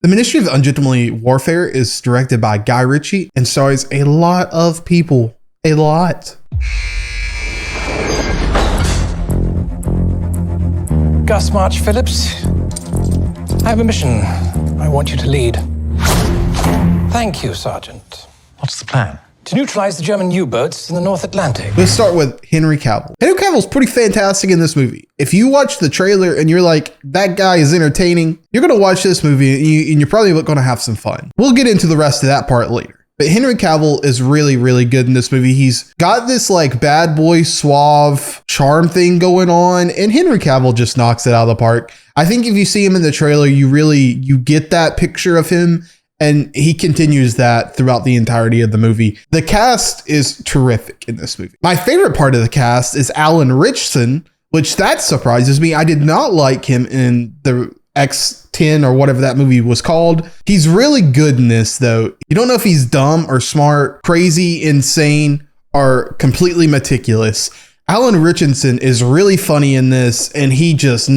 The Ministry of Ungentlemanly Warfare is directed by Guy Ritchie and stars a lot of people. A lot. Gus March Phillips, I have a mission I want you to lead. Thank you, Sergeant. What's the plan? To neutralize the German U-boats in the North Atlantic. Let's start with Henry Cavill. Henry Cavill's pretty fantastic in this movie. If you watch the trailer and you're like, that guy is entertaining, you're going to watch this movie and you're probably going to have some fun. We'll get into the rest of that part later. But Henry Cavill is really, really good in this movie. He's got this like bad boy suave charm thing going on, and Henry Cavill just knocks it out of the park. I think if you see him in the trailer, you get that picture of him. And he continues that throughout the entirety of the movie. The cast is terrific in this movie. My favorite part of the cast is Alan Ritchson, which that surprises me. I did not like him in the X10 or whatever that movie was called. He's really good in this though. You don't know if he's dumb or smart, crazy, insane, or completely meticulous. Alan Ritchson is really funny in this, and he just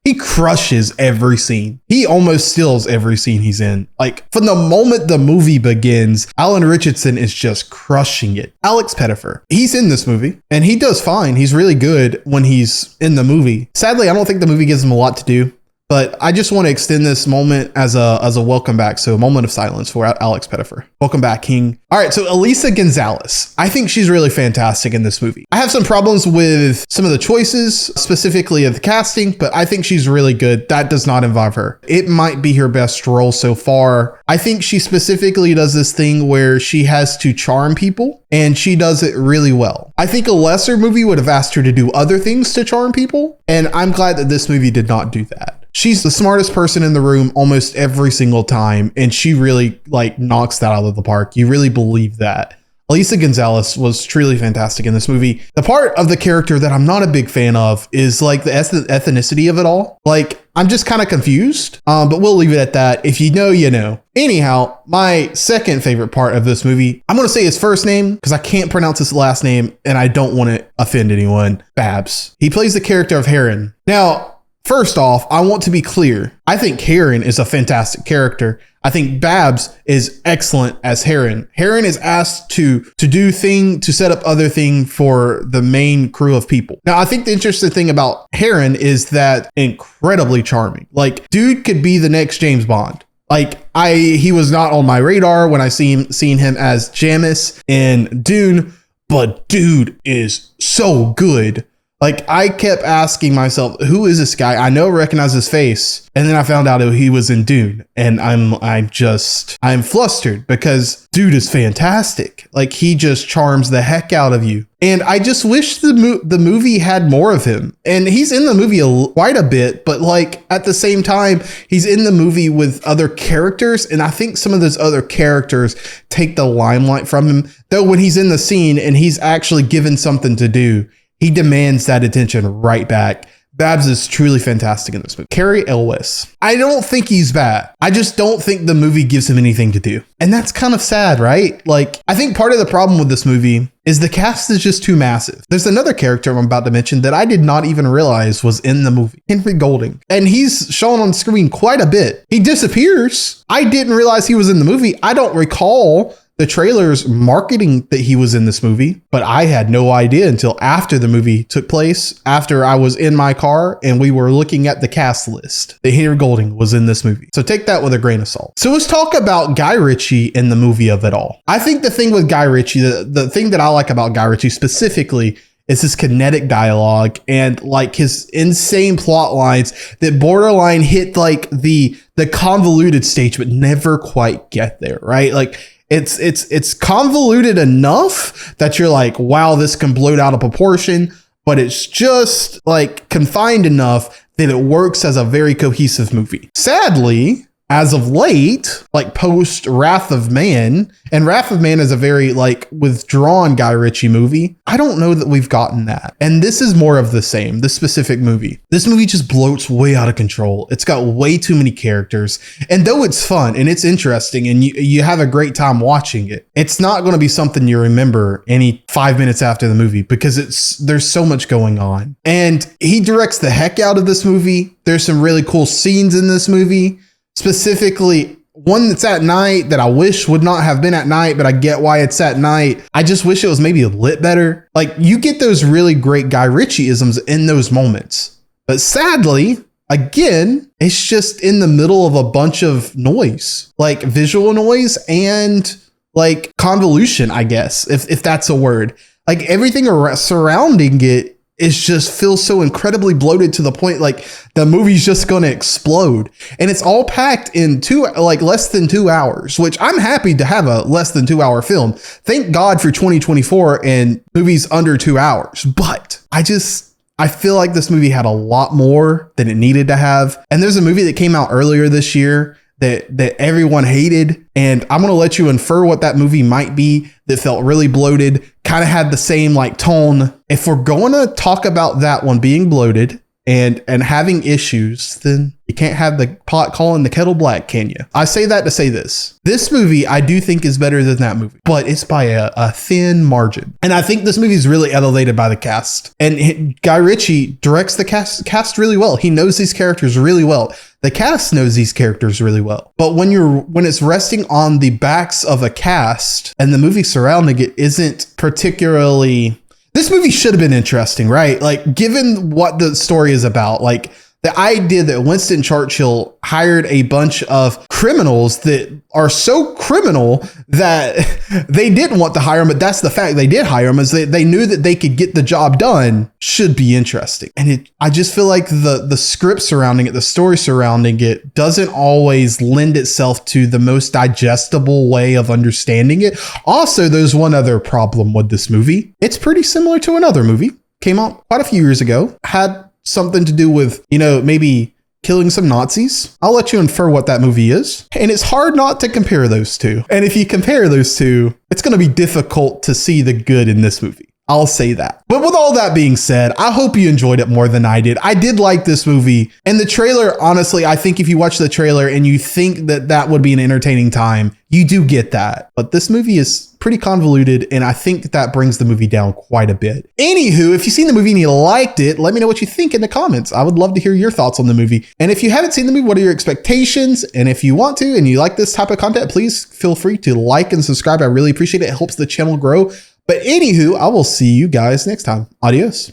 he crushes every scene. He almost steals every scene he's in. Like from the moment the movie begins, Alan Ritchson is just crushing it. Alex Pettyfer, he's in this movie and he does fine. He's really good when he's in the movie. Sadly, I don't think the movie gives him a lot to do, but I just want to extend this moment as a welcome back. So a moment of silence for Alex Pettyfer. Welcome back, King. All right, so Eliza Gonzales. I think she's really fantastic in this movie. I have some problems with some of the choices, specifically of the casting, but I think she's really good. That does not involve her. It might be her best role so far. I think she specifically does this thing where she has to charm people, and she does it really well. I think a lesser movie would have asked her to do other things to charm people, and I'm glad that this movie did not do that. She's the smartest person in the room almost every single time, and she really like knocks that out of the park. You really believe that. Eliza Gonzales was truly fantastic in this movie. The part of the character that I'm not a big fan of is like the ethnicity of it all. Like, I'm just kind of confused, but we'll leave it at that. If you know, you know. Anyhow, my second favorite part of this movie, I'm going to say his first name because I can't pronounce his last name and I don't want to offend anyone. Babs. He plays the character of Heron. Now, first off, I want to be clear. I think Heron is a fantastic character. I think Babs is excellent as Heron. Heron is asked to set up other thing for the main crew of people. Now, I think the interesting thing about Heron is that incredibly charming. Like, dude could be the next James Bond. Like, he was not on my radar when I seen him as Jamis in Dune, but dude is so good. Like, I kept asking myself, who is this guy? I recognize his face. And then I found out he was in Dune. And I'm flustered because dude is fantastic. Like, he just charms the heck out of you. And I just wish the movie had more of him. And he's in the movie quite a bit, but like at the same time, he's in the movie with other characters. And I think some of those other characters take the limelight from him. Though when he's in the scene and he's actually given something to do, he demands that attention right back. Babs is truly fantastic in this movie. Cary Elwes. I don't think he's bad. I just don't think the movie gives him anything to do. And that's kind of sad, right? Like, I think part of the problem with this movie is the cast is just too massive. There's another character I'm about to mention that I did not even realize was in the movie. Henry Golding. And he's shown on screen quite a bit. He disappears. I didn't realize he was in the movie. I don't recall the trailer's marketing that he was in this movie, but I had no idea until after the movie took place, after I was in my car and we were looking at the cast list, that Henry Golding was in this movie. So take that with a grain of salt. So let's talk about Guy Ritchie in the movie of it all. I think the thing with Guy Ritchie, the thing that I like about Guy Ritchie specifically is his kinetic dialogue and like his insane plot lines that borderline hit like the convoluted stage, but never quite get there, right? Like, it's convoluted enough that you're like, wow, this can blow out of proportion, but it's just like confined enough that it works as a very cohesive movie. Sadly, as of late, like post Wrath of Man, and Wrath of Man is a very like withdrawn Guy Ritchie movie. I don't know that we've gotten that. And this is more of the same, this specific movie. This movie just bloats way out of control. It's got way too many characters. And though it's fun and it's interesting and you have a great time watching it, it's not going to be something you remember any 5 minutes after the movie because there's so much going on. And he directs the heck out of this movie. There's some really cool scenes in this movie. specifically one that's at night that I wish would not have been at night, but I get why it's at night. I just wish it was maybe lit better. Like, you get those really great Guy Ritchie-isms in those moments. But sadly, again, it's just in the middle of a bunch of noise, like visual noise and like convolution, I guess, if that's a word. Like, everything surrounding it is just feels so incredibly bloated to the point like the movie's just going to explode. And it's all packed in less than 2 hours, which I'm happy to have a less than 2 hour film. Thank God for 2024 and movies under 2 hours. But I feel like this movie had a lot more than it needed to have. And there's a movie that came out earlier this year that everyone hated. And I'm going to let you infer what that movie might be that felt really bloated, kind of had the same like tone. If we're going to talk about that one being bloated and having issues, then you can't have the pot calling the kettle black, can you? I say that to say this. This movie, I do think is better than that movie, but it's by a thin margin. And I think this movie is really elevated by the cast. And Guy Ritchie directs the cast really well. He knows these characters really well. The cast knows these characters really well. But when it's resting on the backs of a cast and the movie surrounding it isn't particularly... This movie should have been interesting, right? Like, given what the story is about, like the idea that Winston Churchill hired a bunch of criminals that are so criminal that they didn't want to hire them, but that's the fact they did hire them, is they knew that they could get the job done, should be interesting. And I just feel like the script surrounding it, the story surrounding it, doesn't always lend itself to the most digestible way of understanding it. Also, there's one other problem with this movie. It's pretty similar to another movie. Came out quite a few years ago. Had something to do with, maybe killing some Nazis. I'll let you infer what that movie is. And it's hard not to compare those two. And if you compare those two, it's going to be difficult to see the good in this movie. I'll say that. But with all that being said, I hope you enjoyed it more than I did. I did like this movie. And the trailer, honestly, I think if you watch the trailer and you think that would be an entertaining time, you do get that. But this movie is pretty convoluted, and I think that brings the movie down quite a bit. Anywho, if you've seen the movie and you liked it, let me know what you think in the comments. I would love to hear your thoughts on the movie. And if you haven't seen the movie, what are your expectations? And if you want to and you like this type of content, please feel free to like and subscribe. I really appreciate it. It helps the channel grow. But anywho, I will see you guys next time. Adios.